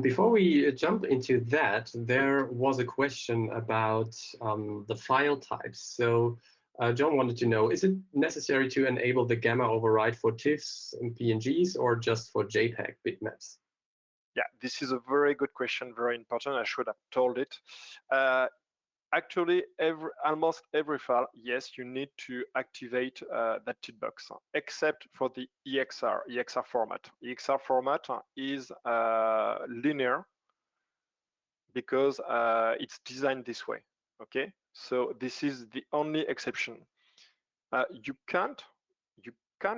Before we jump into that, there was a question about the file types. So John wanted to know, is it necessary to enable the gamma override for Tiffs and Pngs or just for Jpeg bitmaps? Yeah, this is a very good question, very important. I should have told it. Actually, almost every file, yes, you need to activate that tick box, except for the EXR format. EXR format is linear because it's designed this way. Okay, so this is the only exception. You can't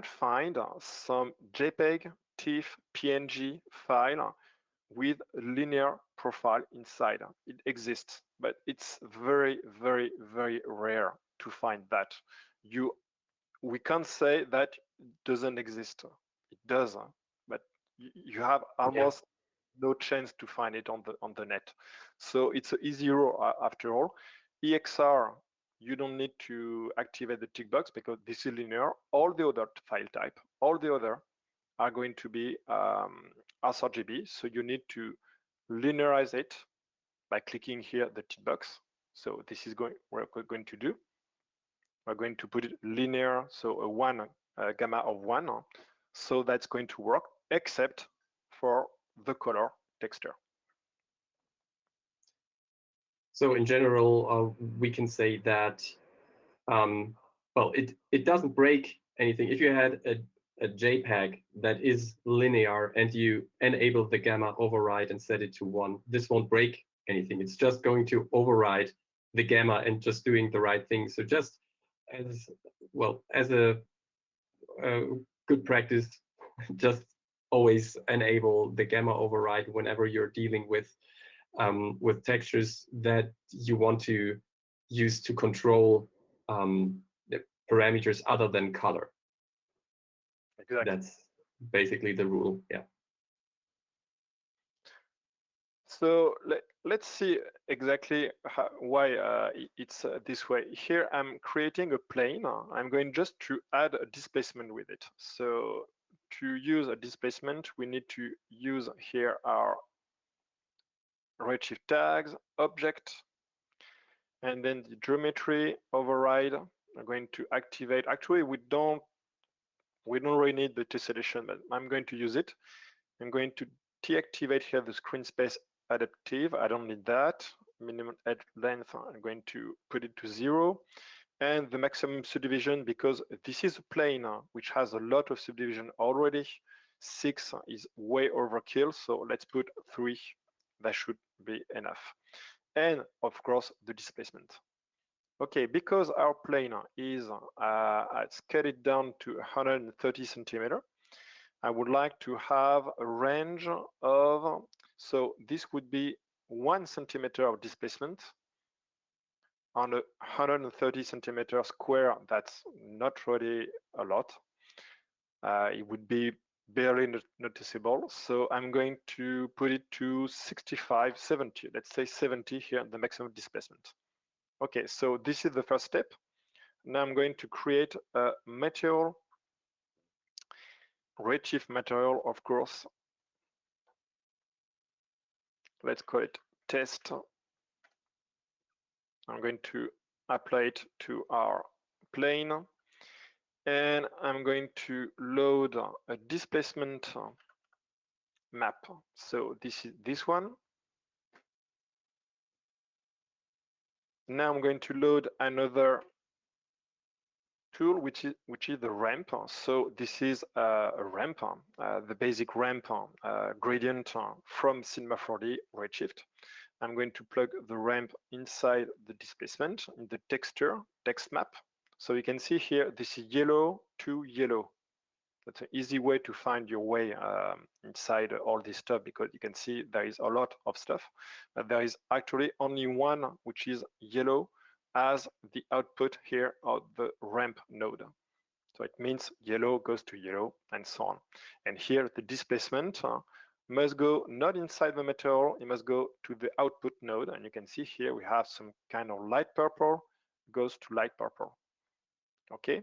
find some JPEG, TIFF, PNG file with linear profile inside. It exists, but it's very, very, very rare to find that. We can't say that it doesn't exist. It does, but you have almost no chance to find it on the net. So it's an easy rule after all. EXR, you don't need to activate the tick box because this is linear. All the other file type, all the other are going to be sRGB. So you need to linearize it by clicking here the tick box. So this is what we're going to do. We're going to put it linear, so a gamma of 1. So that's going to work, except for the color texture. So in general, we can say that, well, it doesn't break anything. If you had a JPEG that is linear and you enable the gamma override and set it to 1, this won't break anything. It's just going to override the gamma and just doing the right thing. So just as well as a good practice, just always enable the gamma override whenever you're dealing with textures that you want to use to control the parameters other than color. Exactly. That's basically the rule, yeah. So let's see exactly why it's this way. Here I'm creating a plane. I'm going just to add a displacement with it. So to use a displacement, we need to use here our Redshift tags, object, and then the geometry override. I'm going to activate. Actually, we don't really need the tessellation, but I'm going to use it. I'm going to deactivate here the screen space adaptive. I don't need that. Minimum edge length, I'm going to put it to 0. And the maximum subdivision, because this is a plane which has a lot of subdivision already. 6 is way overkill, so let's put 3. That should be enough. And of course, the displacement. Okay, because our plane is scaled it down to 130 centimeter, I would like to have a range of, so this would be 1 centimeter of displacement on a 130 centimeter square. That's not really a lot. It would be barely noticeable. So I'm going to put it to 65, 70. Let's say 70 here, the maximum displacement. Okay, so this is the first step. Now I'm going to create a material, Redshift material, of course. Let's call it test. I'm going to apply it to our plane, and I'm going to load a displacement map. So this is this one. Now I'm going to load another tool, which is the ramp. So this is a ramp, the basic ramp gradient from Cinema 4D Redshift. I'm going to plug the ramp inside the displacement in the text map. So you can see here, this is yellow to yellow. That's an easy way to find your way inside all this stuff, because you can see there is a lot of stuff, but there is actually only one which is yellow as the output here of the ramp node. So it means yellow goes to yellow and so on. And here the displacement must go not inside the material, it must go to the output node. And you can see here we have some kind of light purple, goes to light purple. Okay.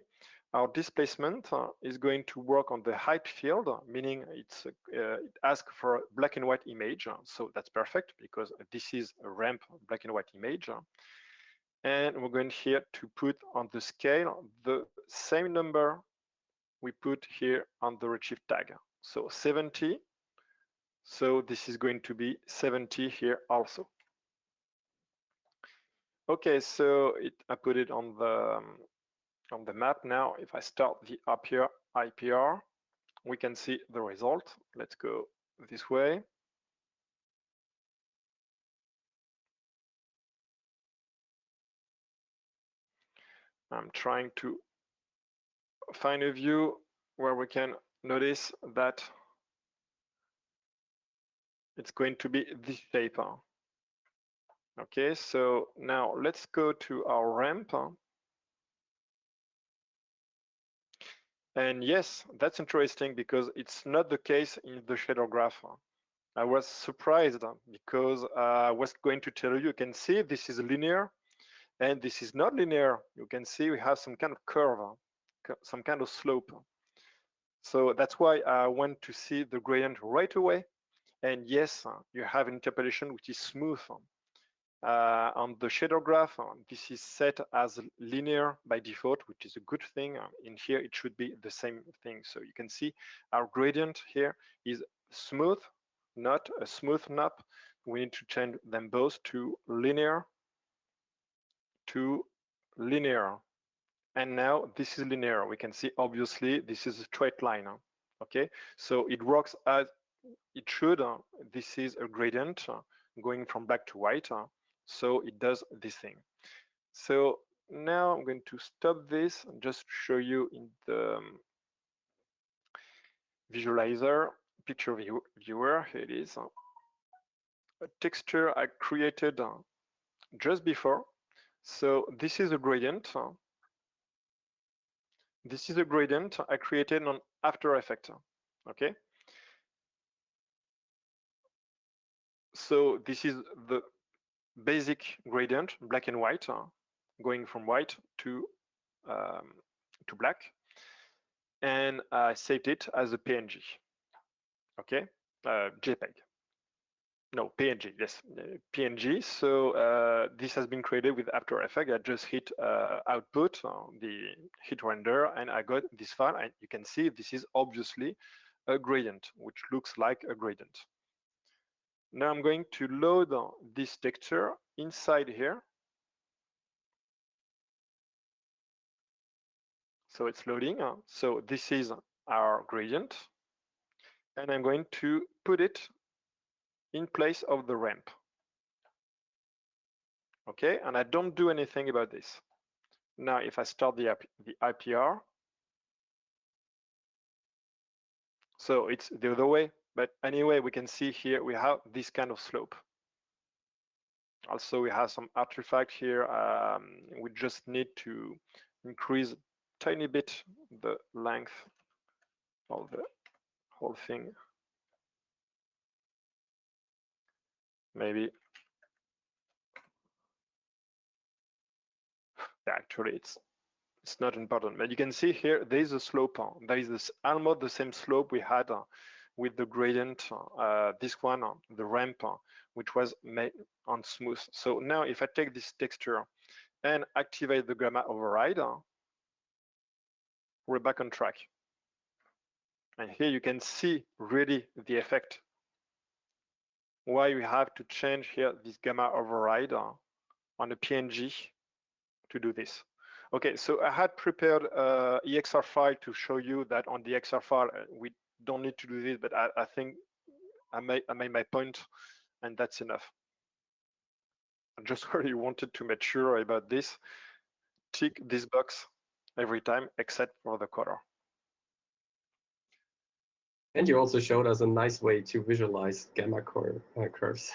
our displacement is going to work on the height field, meaning it asks for a black and white image. So that's perfect because this is a ramp black and white image. And we're going here to put on the scale the same number we put here on the Redshift tag. So 70. So this is going to be 70 here also. Okay, so I put it on the map now. If I start the IPR, we can see the result. Let's go this way. I'm trying to find a view where we can notice that it's going to be this shape. Okay, so now let's go to our ramp. And yes, that's interesting because it's not the case in the shader graph. I was surprised because I was going to tell you can see this is linear and this is not linear. You can see we have some kind of curve, some kind of slope. So that's why I want to see the gradient right away. And yes, you have an interpolation which is smooth. On the shader graph, this is set as linear by default, which is a good thing. In here, it should be the same thing. So you can see our gradient here is smooth, not a smooth knob. We need to change them both to linear to linear. And now this is linear. We can see obviously this is a straight line. Okay, so it works as it should. This is a gradient going from black to white. So it does this thing. So now I'm going to stop this and just show you in the visualizer, picture viewer, here it is. A texture I created just before. So this is a gradient. This is a gradient I created on After Effects. Okay. So this is the basic gradient, black and white, going from white to black, and I saved it as a PNG. Okay, Jpeg. No, PNG. Yes, PNG. So this has been created with After Effects. I just hit output, the hit render, and I got this file. And you can see this is obviously a gradient, which looks like a gradient. Now I'm going to load this texture inside here. So it's loading. So this is our gradient. And I'm going to put it in place of the ramp. Okay, and I don't do anything about this. Now, if I start the IPR, so it's the other way, but anyway, we can see here we have this kind of slope. Also, we have some artifact here. We just need to increase a tiny bit the length of the whole thing. Maybe. Actually, it's not important, but you can see here there is a slope. There is this almost the same slope we had with the gradient. This one, the ramp, which was made on smooth. So now, if I take this texture and activate the gamma override, we're back on track. And here you can see really the effect. Why we have to change here this gamma override on a PNG to do this. Okay, so I had prepared an EXR file to show you that on the EXR file we don't need to do this, but I think I made my point, and that's enough. I just really wanted to make sure about this. Tick this box every time except for the color. And you also showed us a nice way to visualize gamma curves.